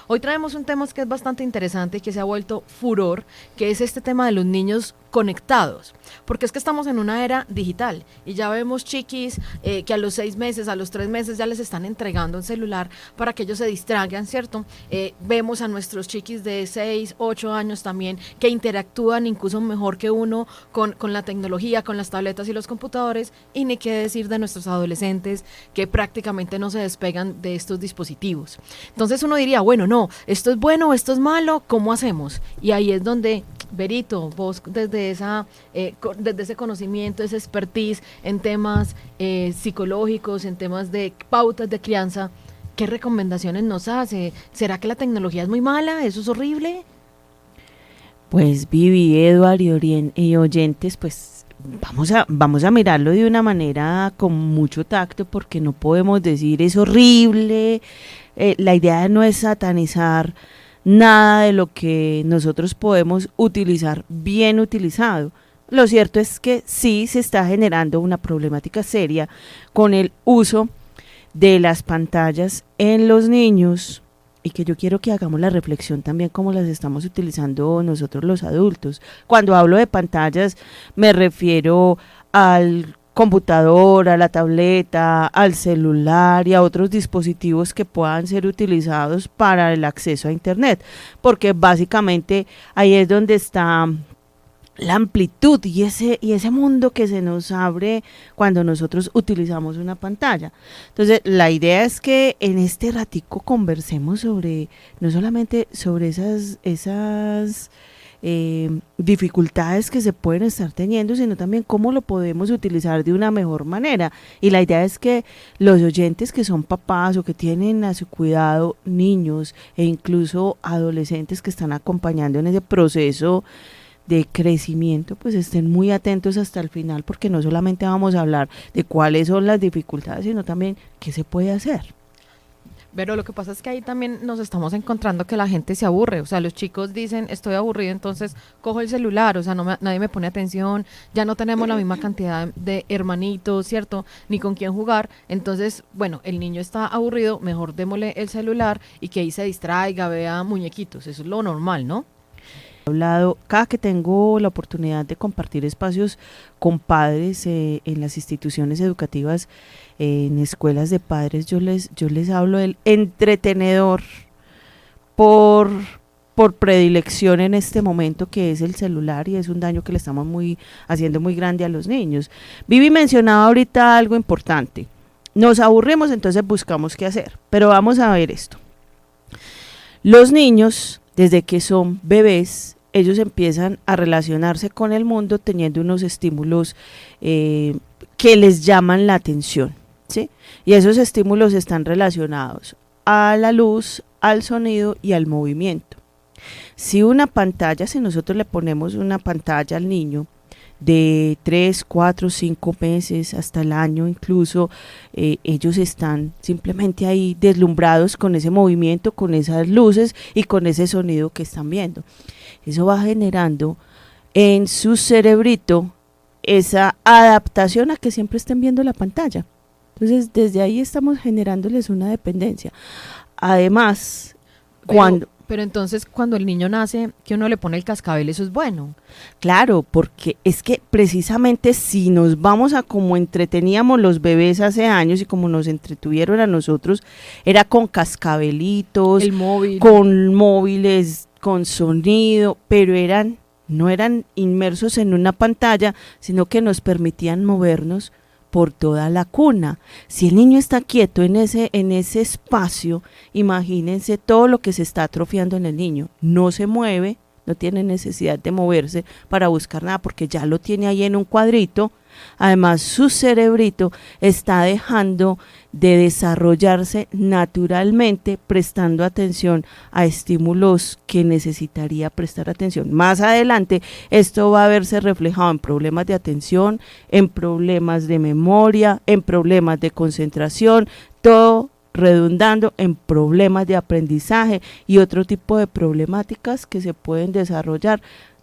Hoy traemos un tema que es bastante interesante y que se ha vuelto furor, que es este tema de los niños conectados, porque es que estamos en una era digital y ya vemos chiquis que a los 6 meses, a los 3 meses ya les están entregando un celular para que ellos se distraigan, ¿cierto? Vemos a nuestros chiquis de 6, 8 años también que interactúan incluso mejor que uno con la tecnología, con las tabletas y los computadores, y ni qué decir de nuestros adolescentes que prácticamente no se despegan de estos dispositivos. Entonces uno diría, bueno, no, esto es bueno, esto es malo, ¿cómo hacemos? Y ahí es donde, Berito, vos desde ese conocimiento, esa expertise en temas psicológicos, en temas de pautas de crianza, ¿qué recomendaciones nos hace? ¿Será que la tecnología es muy mala? ¿Eso es horrible? Pues Vivi, Eduard y oyentes, pues vamos a mirarlo de una manera con mucho tacto, porque no podemos decir es horrible. La idea no es satanizar nada de lo que nosotros podemos utilizar bien utilizado. Lo cierto es que sí se está generando una problemática seria con el uso de las pantallas en los niños, y que yo quiero que hagamos la reflexión también cómo las estamos utilizando nosotros los adultos. Cuando hablo de pantallas me refiero al computador, a la tableta, al celular y a otros dispositivos que puedan ser utilizados para el acceso a internet, porque básicamente ahí es donde está la amplitud y ese mundo que se nos abre cuando nosotros utilizamos una pantalla. Entonces, la idea es que en este ratico conversemos sobre, no solamente sobre esas dificultades que se pueden estar teniendo, sino también cómo lo podemos utilizar de una mejor manera. Y la idea es que los oyentes que son papás o que tienen a su cuidado niños e incluso adolescentes que están acompañando en ese proceso de crecimiento, pues estén muy atentos hasta el final, porque no solamente vamos a hablar de cuáles son las dificultades, sino también qué se puede hacer. Pero lo que pasa es que ahí también nos estamos encontrando que la gente se aburre, o sea, los chicos dicen, estoy aburrido, entonces cojo el celular, o sea, nadie me pone atención, ya no tenemos la misma cantidad de hermanitos, ¿cierto? Ni con quién jugar, entonces, bueno, el niño está aburrido, mejor démosle el celular y que ahí se distraiga, vea muñequitos, eso es lo normal, ¿no? Hablado, cada que tengo la oportunidad de compartir espacios con padres en las instituciones educativas, en escuelas de padres, yo les hablo del entretenedor por, por predilección en este momento, que es el celular, y es un daño que le estamos haciendo muy grande a los niños. Vivi mencionaba ahorita algo importante, nos aburrimos, entonces buscamos qué hacer, pero vamos a ver esto. Los niños, desde que son bebés, ellos empiezan a relacionarse con el mundo teniendo unos estímulos que les llaman la atención, ¿sí? Y esos estímulos están relacionados a la luz, al sonido y al movimiento. Si nosotros le ponemos una pantalla al niño de 3, 4, 5 meses hasta el año incluso, ellos están simplemente ahí deslumbrados con ese movimiento, con esas luces y con ese sonido que están viendo. Eso va generando en su cerebrito esa adaptación a que siempre estén viendo la pantalla. Entonces, desde ahí estamos generándoles una dependencia. Además, Pero entonces cuando el niño nace, que uno le pone el cascabel, eso es bueno. Claro, porque es que precisamente si nos vamos a como entreteníamos los bebés hace años y como nos entretuvieron a nosotros, era con cascabelitos, El móvil. con móviles, con sonido, pero no eran inmersos en una pantalla, sino que nos permitían movernos por toda la cuna. Si el niño está quieto en ese espacio, imagínense todo lo que se está atrofiando en el niño. No se mueve, no tiene necesidad de moverse para buscar nada, porque ya lo tiene ahí en un cuadrito. Además, su cerebrito está dejando de desarrollarse naturalmente, prestando atención a estímulos que necesitaría prestar atención. Más adelante, esto va a verse reflejado en problemas de atención, en problemas de memoria, en problemas de concentración, todo redundando en problemas de aprendizaje y otro tipo de problemáticas que se pueden desarrollar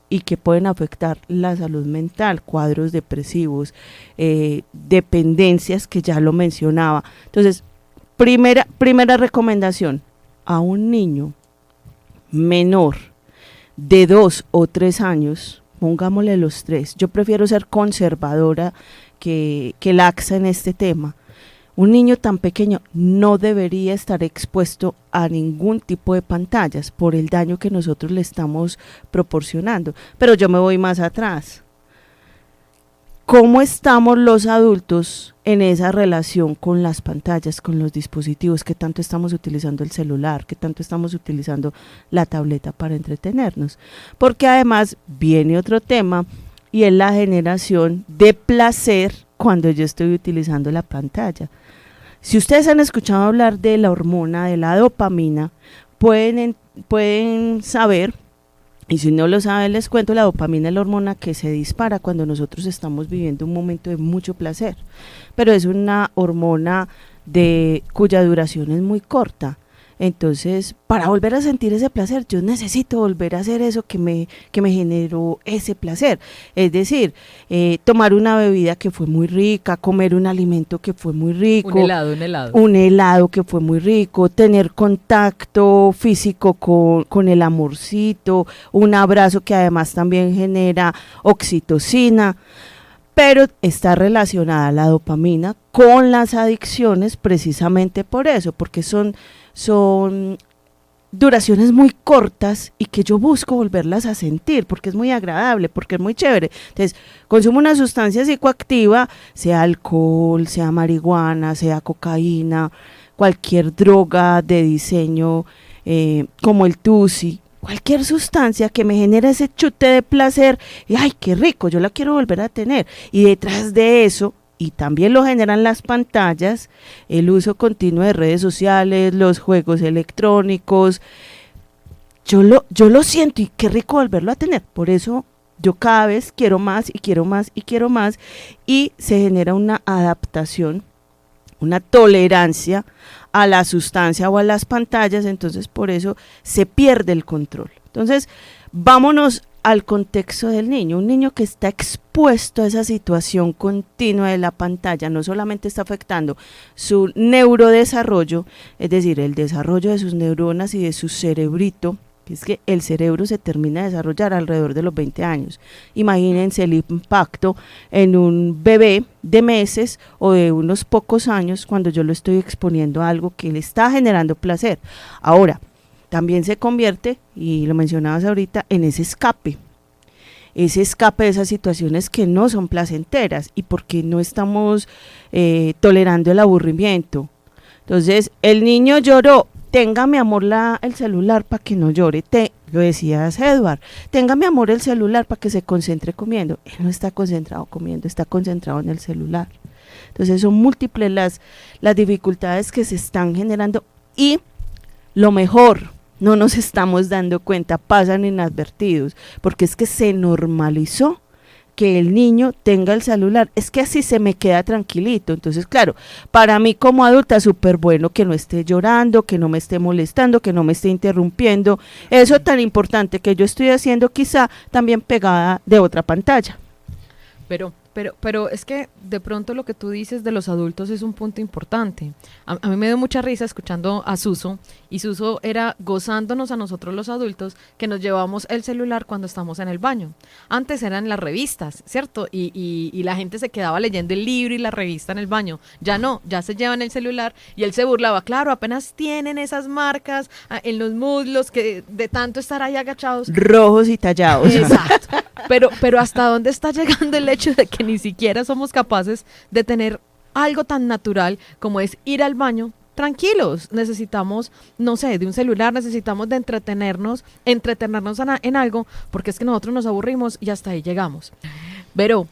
y que pueden afectar la salud mental, cuadros depresivos, dependencias que ya lo mencionaba. Entonces, primera recomendación, a un niño menor de 2 o 3 años, pongámosle los 3, yo prefiero ser conservadora que laxa en este tema. Un niño tan pequeño no debería estar expuesto a ningún tipo de pantallas por el daño que nosotros le estamos proporcionando. Pero yo me voy más atrás. ¿Cómo estamos los adultos en esa relación con las pantallas, con los dispositivos? ¿Qué tanto estamos utilizando el celular? ¿Qué tanto estamos utilizando la tableta para entretenernos? Porque además viene otro tema y es la generación de placer cuando yo estoy utilizando la pantalla. Si ustedes han escuchado hablar de la hormona, de la dopamina, pueden saber, y si no lo saben les cuento, la dopamina es la hormona que se dispara cuando nosotros estamos viviendo un momento de mucho placer, pero es una hormona cuya duración es muy corta. Entonces, para volver a sentir ese placer, yo necesito volver a hacer eso que me generó ese placer. Es decir, tomar una bebida que fue muy rica, comer un alimento que fue muy rico. Un helado que fue muy rico, tener contacto físico con el amorcito, un abrazo que además también genera oxitocina. Pero está relacionada la dopamina con las adicciones precisamente por eso, porque son duraciones muy cortas y que yo busco volverlas a sentir porque es muy agradable, porque es muy chévere. Entonces, consumo una sustancia psicoactiva, sea alcohol, sea marihuana, sea cocaína, cualquier droga de diseño como el tusi, cualquier sustancia que me genere ese chute de placer, y ¡ay, qué rico! Yo la quiero volver a tener. Y detrás de eso, y también lo generan las pantallas, el uso continuo de redes sociales, los juegos electrónicos, yo lo siento y qué rico volverlo a tener. Por eso yo cada vez quiero más y quiero más y quiero más, y se genera una adaptación, una tolerancia a la sustancia o a las pantallas. Entonces por eso se pierde el control. Entonces vámonos al contexto del niño. Un niño que está expuesto a esa situación continua de la pantalla no solamente está afectando su neurodesarrollo, es decir, el desarrollo de sus neuronas y de su cerebrito, que es que el cerebro se termina de desarrollar alrededor de los 20 años. Imagínense el impacto en un bebé de meses o de unos pocos años cuando yo lo estoy exponiendo a algo que le está generando placer. Ahora, también se convierte, y lo mencionabas ahorita, en ese escape de esas situaciones que no son placenteras y porque no estamos tolerando el aburrimiento. Entonces, el niño lloró, tenga mi amor el celular para que no llore, lo decías Edward, tenga mi amor el celular para que se concentre comiendo. Él no está concentrado comiendo, está concentrado en el celular. Entonces son múltiples las dificultades que se están generando, y lo mejor, no nos estamos dando cuenta, pasan inadvertidos, porque es que se normalizó que el niño tenga el celular, es que así se me queda tranquilito. Entonces, claro, para mí como adulta es súper bueno que no esté llorando, que no me esté molestando, que no me esté interrumpiendo, eso tan importante que yo estoy haciendo, quizá también pegada de otra pantalla. Pero es que de pronto lo que tú dices de los adultos es un punto importante. A mí me dio mucha risa escuchando a Suso, y Suso era gozándonos a nosotros los adultos que nos llevamos el celular cuando estamos en el baño. Antes eran las revistas, ¿cierto? Y la gente se quedaba leyendo el libro y la revista en el baño. Ya no, ya se llevan el celular, y él se burlaba. Claro, apenas tienen esas marcas en los muslos que de tanto estar ahí agachados. Rojos y tallados. Exacto. Pero ¿hasta dónde está llegando el hecho de que ni siquiera somos capaces de tener algo tan natural como es ir al baño tranquilos? Necesitamos, no sé, de un celular, necesitamos de entretenernos en algo, porque es que nosotros nos aburrimos y hasta ahí llegamos. Pero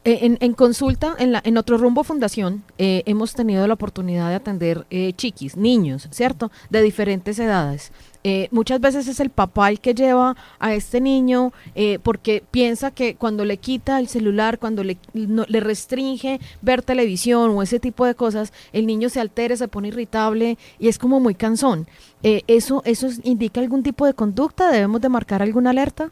en consulta, en Otro Rumbo Fundación, hemos tenido la oportunidad de atender chiquis, niños, ¿cierto? De diferentes edades. Muchas veces es el papá el que lleva a este niño porque piensa que cuando le quita el celular, cuando le restringe ver televisión o ese tipo de cosas, el niño se altera, se pone irritable y es como muy cansón. ¿Eso indica algún tipo de conducta? ¿Debemos de marcar alguna alerta?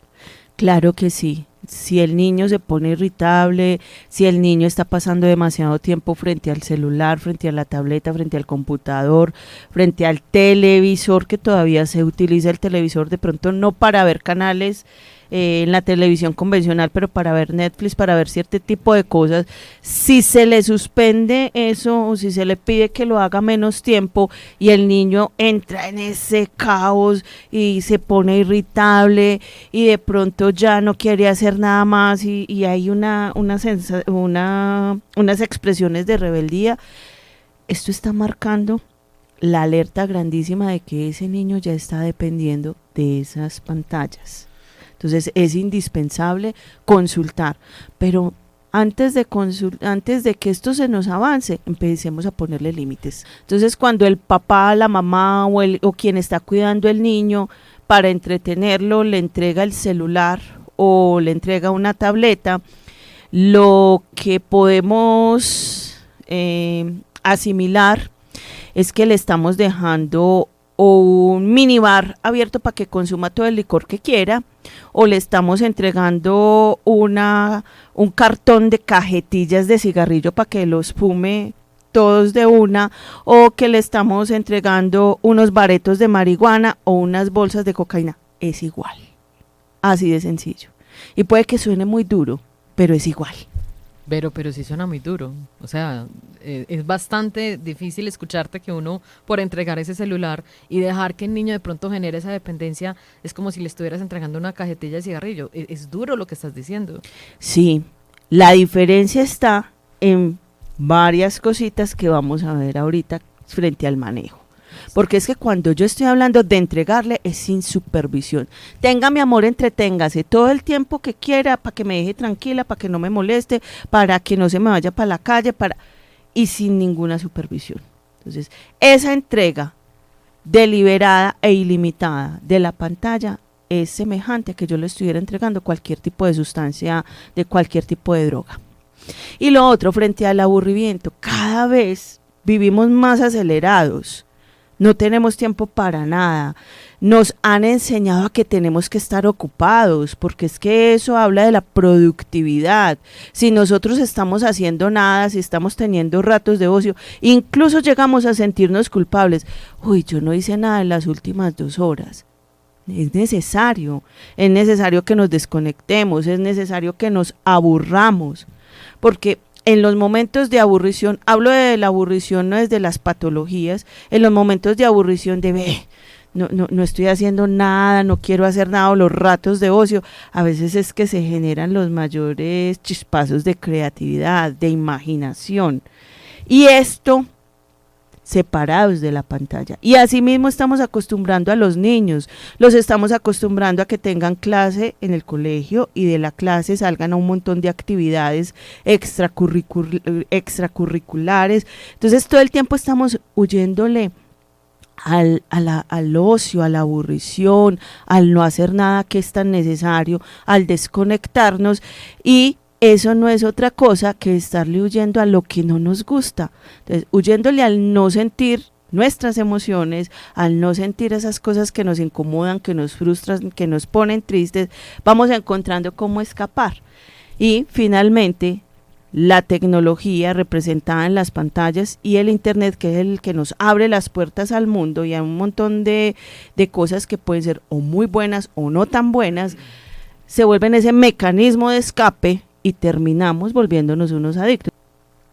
Claro que sí. si el niño se pone irritable, si el niño está pasando demasiado tiempo frente al celular, frente a la tableta, frente al computador, frente al televisor, que todavía se utiliza el televisor de pronto no para ver canales en la televisión convencional, pero para ver Netflix, para ver cierto tipo de cosas. Si se le suspende eso o si se le pide que lo haga menos tiempo y el niño entra en ese caos y se pone irritable y de pronto ya no quiere hacer nada más y hay unas expresiones de rebeldía, esto está marcando la alerta grandísima de que ese niño ya está dependiendo de esas pantallas. Entonces es indispensable consultar, pero antes de que esto se nos avance, empecemos a ponerle límites. Entonces cuando el papá, la mamá o quien está cuidando el niño para entretenerlo le entrega el celular o le entrega una tableta, lo que podemos asimilar es que le estamos dejando o un minibar abierto para que consuma todo el licor que quiera, o le estamos entregando un cartón de cajetillas de cigarrillo para que los fume todos de una, o que le estamos entregando unos baretos de marihuana o unas bolsas de cocaína. Es igual, así de sencillo. Y puede que suene muy duro, pero es igual. Pero sí suena muy duro, o sea, es bastante difícil escucharte que uno por entregar ese celular y dejar que el niño de pronto genere esa dependencia, es como si le estuvieras entregando una cajetilla de cigarrillo, es duro lo que estás diciendo. Sí, la diferencia está en varias cositas que vamos a ver ahorita frente al manejo. Porque es que cuando yo estoy hablando de entregarle es sin supervisión. Tenga mi amor, entreténgase todo el tiempo que quiera para que me deje tranquila, para que no me moleste, para que no se me vaya para la calle, y sin ninguna supervisión. Entonces, esa entrega deliberada e ilimitada de la pantalla es semejante a que yo le estuviera entregando cualquier tipo de sustancia, de cualquier tipo de droga. Y lo otro, frente al aburrimiento, cada vez vivimos más acelerados. No tenemos tiempo para nada. Nos han enseñado a que tenemos que estar ocupados, porque es que eso habla de la productividad. Si nosotros estamos haciendo nada, si estamos teniendo ratos de ocio, incluso llegamos a sentirnos culpables. Uy, yo no hice nada en las últimas 2 horas. Es necesario que nos desconectemos, es necesario que nos aburramos, porque en los momentos de aburrición, hablo de la aburrición no desde las patologías, en los momentos de aburrición no estoy haciendo nada, no quiero hacer nada, o los ratos de ocio, a veces es que se generan los mayores chispazos de creatividad, de imaginación, y esto separados de la pantalla. Y asimismo estamos acostumbrando a los niños, los estamos acostumbrando a que tengan clase en el colegio y de la clase salgan a un montón de actividades extracurriculares. Entonces todo el tiempo estamos huyéndole al ocio, a la aburrición, al no hacer nada que es tan necesario, al desconectarnos, y eso no es otra cosa que estarle huyendo a lo que no nos gusta. Entonces, huyéndole al no sentir nuestras emociones, al no sentir esas cosas que nos incomodan, que nos frustran, que nos ponen tristes, vamos encontrando cómo escapar. Y finalmente, la tecnología representada en las pantallas y el internet, que es el que nos abre las puertas al mundo y a un montón de cosas que pueden ser o muy buenas o no tan buenas, se vuelven ese mecanismo de escape y terminamos volviéndonos unos adictos.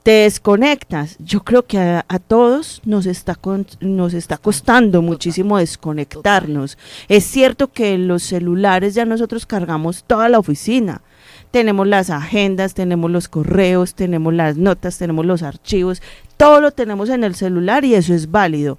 Te desconectas. Yo creo que a todos nos está costando muchísimo desconectarnos. Es cierto que en los celulares ya nosotros cargamos toda la oficina. Tenemos las agendas, tenemos los correos, tenemos las notas, tenemos los archivos, todo lo tenemos en el celular y eso es válido.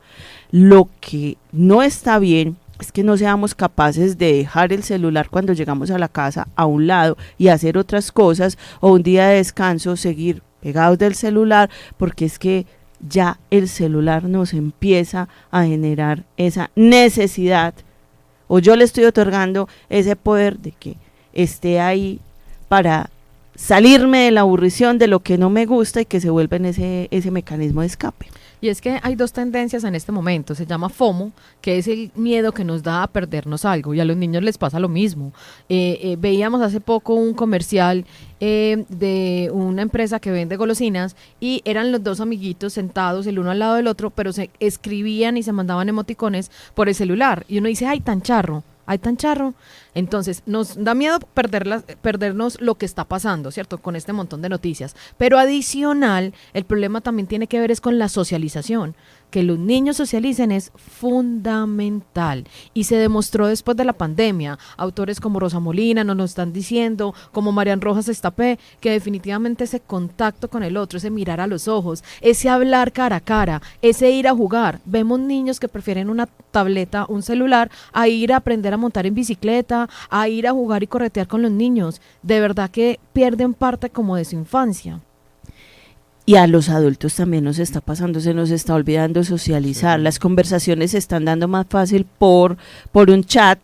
Lo que no está bien es que no seamos capaces de dejar el celular cuando llegamos a la casa a un lado y hacer otras cosas, o un día de descanso seguir pegados del celular, porque es que ya el celular nos empieza a generar esa necesidad, o yo le estoy otorgando ese poder de que esté ahí para salirme de la aburrición, de lo que no me gusta, y que se vuelva en ese mecanismo de escape. Y es que hay dos tendencias en este momento. Se llama FOMO, que es el miedo que nos da a perdernos algo. Y a los niños les pasa lo mismo. Veíamos hace poco un comercial de una empresa que vende golosinas y eran los dos amiguitos sentados el uno al lado del otro, pero se escribían y se mandaban emoticones por el celular. Y uno dice, ay, tan charro. Hay tan charro. Entonces, nos da miedo perdernos lo que está pasando, ¿cierto? Con este montón de noticias. Pero adicional, el problema también tiene que ver es con la socialización. Que los niños socialicen es fundamental. Y se demostró después de la pandemia. Autores como Rosa Molina nos lo están diciendo, como Marian Rojas Estapé, que definitivamente ese contacto con el otro, ese mirar a los ojos, ese hablar cara a cara, ese ir a jugar. Vemos niños que prefieren una tableta, un celular, a ir a aprender a montar en bicicleta, a ir a jugar y corretear con los niños. De verdad que pierden parte como de su infancia. Y a los adultos también nos está pasando, se nos está olvidando socializar. Las conversaciones se están dando más fácil por un chat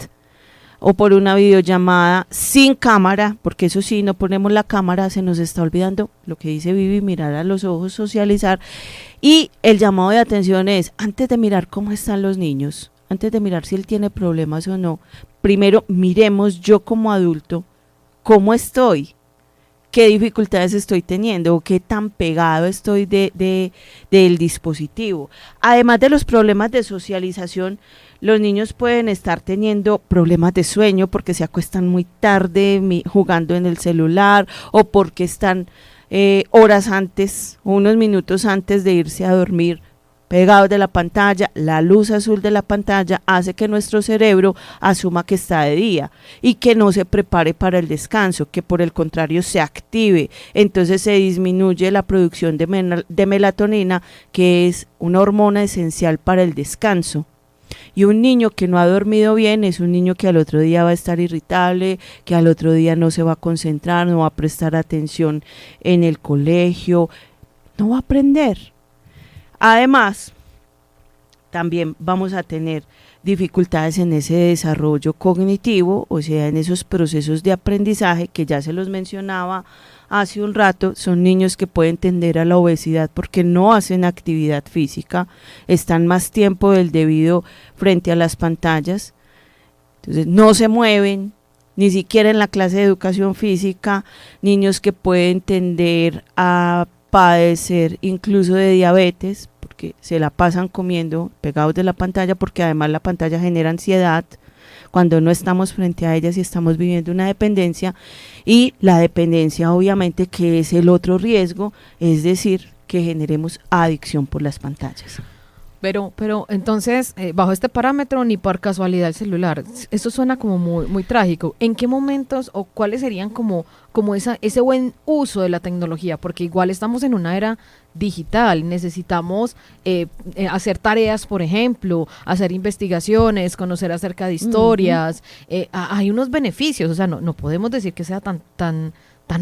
o por una videollamada sin cámara, porque eso sí, no ponemos la cámara, se nos está olvidando lo que dice Vivi, mirar a los ojos, socializar. Y el llamado de atención es, antes de mirar cómo están los niños, antes de mirar si él tiene problemas o no, primero miremos yo como adulto, cómo estoy, qué dificultades estoy teniendo o qué tan pegado estoy del dispositivo. Además de los problemas de socialización, los niños pueden estar teniendo problemas de sueño porque se acuestan muy tarde jugando en el celular o porque están horas antes, unos minutos antes de irse a dormir pegados de la pantalla. La luz azul de la pantalla hace que nuestro cerebro asuma que está de día y que no se prepare para el descanso, que por el contrario se active. Entonces se disminuye la producción de melatonina, que es una hormona esencial para el descanso. Y un niño que no ha dormido bien es un niño que al otro día va a estar irritable, que al otro día no se va a concentrar, no va a prestar atención en el colegio, no va a aprender. Además, también vamos a tener dificultades en ese desarrollo cognitivo, o sea, en esos procesos de aprendizaje que ya se los mencionaba hace un rato. Son niños que pueden tender a la obesidad porque no hacen actividad física, están más tiempo del debido frente a las pantallas, entonces no se mueven, ni siquiera en la clase de educación física. Niños que pueden tender a padecer incluso de diabetes porque se la pasan comiendo pegados de la pantalla, porque además la pantalla genera ansiedad cuando no estamos frente a ellas y estamos viviendo una dependencia, y la dependencia obviamente que es el otro riesgo, es decir, que generemos adicción por las pantallas. Pero entonces, bajo este parámetro, ni por casualidad el celular. Esto suena como muy trágico. ¿En qué momentos o cuáles serían como ese buen uso de la tecnología? Porque igual estamos en una era digital, necesitamos hacer tareas, por ejemplo, hacer investigaciones, conocer acerca de historias. Hay unos beneficios, o sea, no podemos decir que sea tan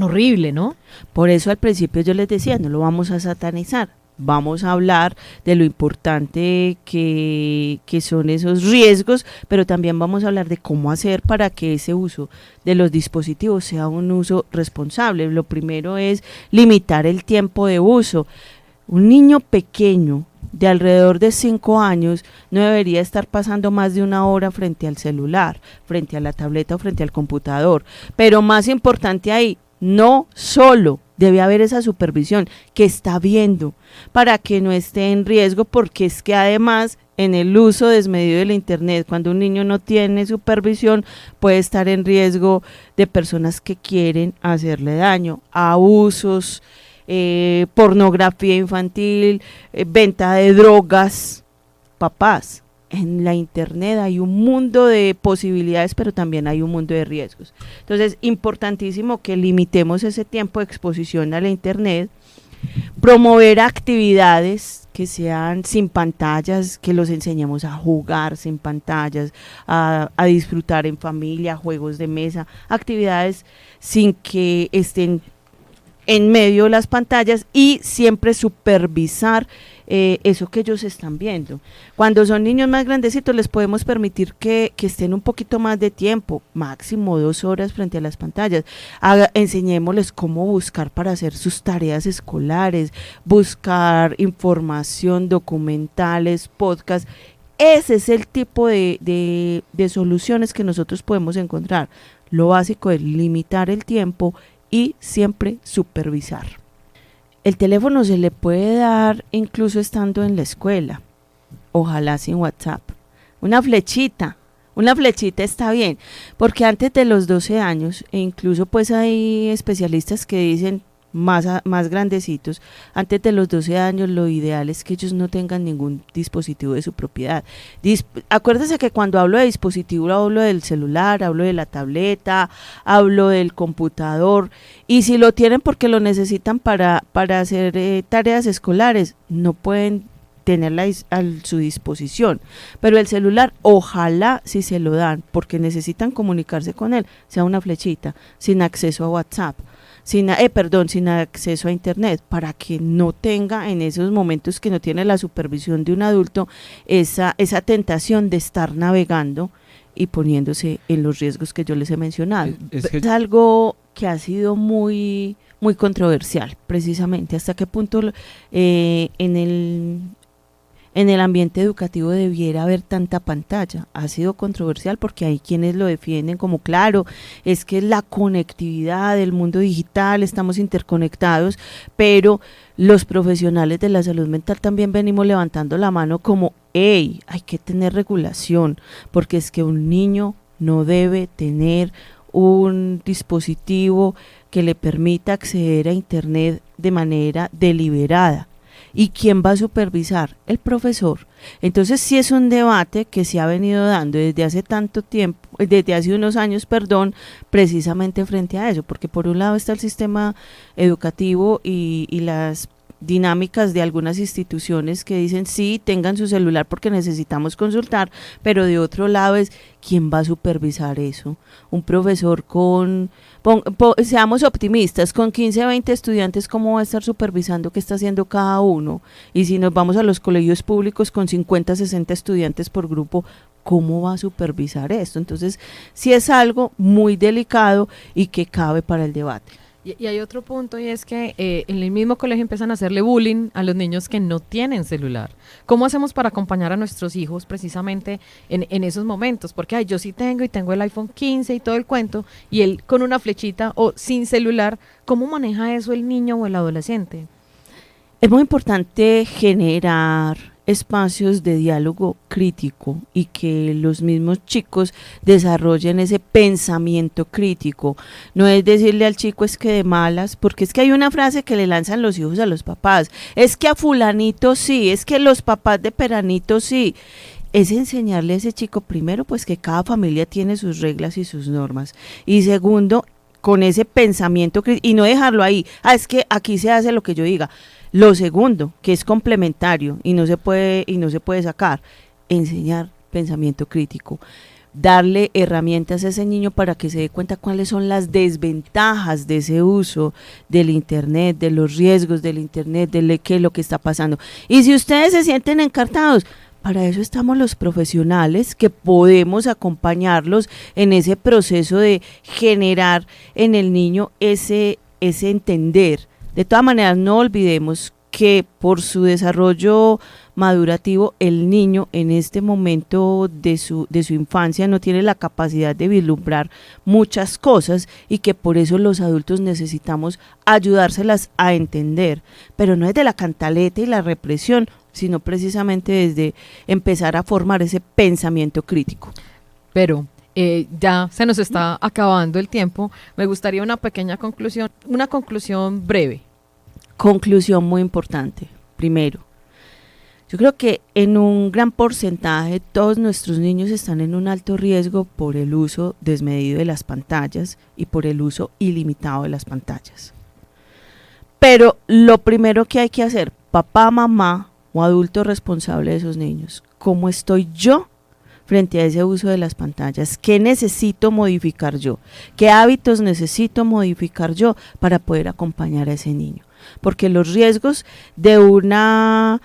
horrible, ¿no? Por eso al principio yo les decía, no lo vamos a satanizar. Vamos a hablar de lo importante que son esos riesgos, pero también vamos a hablar de cómo hacer para que ese uso de los dispositivos sea un uso responsable. Lo primero es limitar el tiempo de uso. Un niño pequeño de alrededor de 5 años no debería estar pasando más de 1 hora frente al celular, frente a la tableta o frente al computador. Pero más importante ahí, no solo debe haber esa supervisión que está viendo para que no esté en riesgo, porque es que además en el uso desmedido del internet, cuando un niño no tiene supervisión, puede estar en riesgo de personas que quieren hacerle daño, abusos, pornografía infantil, venta de drogas. Papás, en la internet hay un mundo de posibilidades, pero también hay un mundo de riesgos. Entonces, importantísimo que limitemos ese tiempo de exposición a la internet, promover actividades que sean sin pantallas, que los enseñemos a jugar sin pantallas, a disfrutar en familia, juegos de mesa, actividades sin que estén en medio de las pantallas y siempre supervisar eso que ellos están viendo. Cuando son niños más grandecitos les podemos permitir que estén un poquito más de tiempo, máximo 2 horas frente a las pantallas. Enseñémosles cómo buscar para hacer sus tareas escolares, buscar información, documentales, podcasts. Ese es el tipo de soluciones que nosotros podemos encontrar. Lo básico es limitar el tiempo y siempre supervisar. El teléfono se le puede dar incluso estando en la escuela, ojalá sin WhatsApp. Una flechita está bien, porque antes de los 12 años, e incluso pues hay especialistas que dicen más grandecitos, antes de los 12 años lo ideal es que ellos no tengan ningún dispositivo de su propiedad. Acuérdense que cuando hablo de dispositivo hablo del celular, hablo de la tableta, hablo del computador, y si lo tienen porque lo necesitan para hacer tareas escolares, no pueden tenerla a su disposición, pero el celular ojalá si se lo dan porque necesitan comunicarse con él, sea una flechita, sin acceso a WhatsApp, sin acceso a internet, para que no tenga en esos momentos que no tiene la supervisión de un adulto esa tentación de estar navegando y poniéndose en los riesgos que yo les he mencionado. Es algo que ha sido muy controversial, precisamente, hasta qué punto en el ambiente educativo debiera haber tanta pantalla. Ha sido controversial porque hay quienes lo defienden como, claro, es que la conectividad del mundo digital, estamos interconectados, pero los profesionales de la salud mental también venimos levantando la mano como, hay que tener regulación, porque es que un niño no debe tener un dispositivo que le permita acceder a internet de manera deliberada. ¿Y quién va a supervisar? El profesor. Entonces sí es un debate que se ha venido dando desde hace tanto tiempo, desde hace unos años, precisamente frente a eso, porque por un lado está el sistema educativo y las dinámicas de algunas instituciones que dicen sí, tengan su celular porque necesitamos consultar, pero de otro lado es ¿quién va a supervisar eso? Un profesor seamos optimistas, con 15 a 20 estudiantes, ¿cómo va a estar supervisando qué está haciendo cada uno? Y si nos vamos a los colegios públicos con 50, 60 estudiantes por grupo, ¿cómo va a supervisar esto? Entonces sí es algo muy delicado y que cabe para el debate. Y hay otro punto, y es que en el mismo colegio empiezan a hacerle bullying a los niños que no tienen celular. ¿Cómo hacemos para acompañar a nuestros hijos precisamente en esos momentos? Porque yo sí tengo, y tengo el iPhone 15 y todo el cuento, y él con una flechita o sin celular, ¿cómo maneja eso el niño o el adolescente? Es muy importante generar espacios de diálogo crítico y que los mismos chicos desarrollen ese pensamiento crítico. No es decirle al chico es que de malas, porque es que hay una frase que le lanzan los hijos a los papás, es que a fulanito sí, es que los papás de peranito sí. Es enseñarle a ese chico primero pues que cada familia tiene sus reglas y sus normas, y segundo, con ese pensamiento crítico, y no dejarlo ahí, es que aquí se hace lo que yo diga. Lo segundo, que es complementario y no se puede sacar, enseñar pensamiento crítico, darle herramientas a ese niño para que se dé cuenta cuáles son las desventajas de ese uso del internet, de los riesgos del internet, de qué es lo que está pasando. Y si ustedes se sienten encartados, para eso estamos los profesionales que podemos acompañarlos en ese proceso de generar en el niño ese entender. De todas maneras, no olvidemos que por su desarrollo madurativo, el niño en este momento de su infancia no tiene la capacidad de vislumbrar muchas cosas, y que por eso los adultos necesitamos ayudárselas a entender, pero no desde la cantaleta y la represión, sino precisamente desde empezar a formar ese pensamiento crítico. Pero ya se nos está acabando el tiempo. Me gustaría una pequeña conclusión, una conclusión breve. Conclusión muy importante. Primero, yo creo que en un gran porcentaje todos nuestros niños están en un alto riesgo por el uso desmedido de las pantallas y por el uso ilimitado de las pantallas. Pero lo primero que hay que hacer, papá, mamá o adulto responsable de esos niños, ¿cómo estoy yo frente a ese uso de las pantallas? ¿Qué necesito modificar yo? ¿Qué hábitos necesito modificar yo para poder acompañar a ese niño? Porque los riesgos de una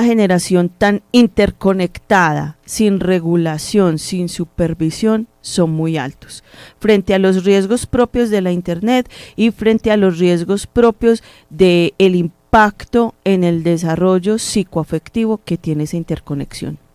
generación tan interconectada, sin regulación, sin supervisión, son muy altos, frente a los riesgos propios de la internet y frente a los riesgos propios del impacto en el desarrollo psicoafectivo que tiene esa interconexión.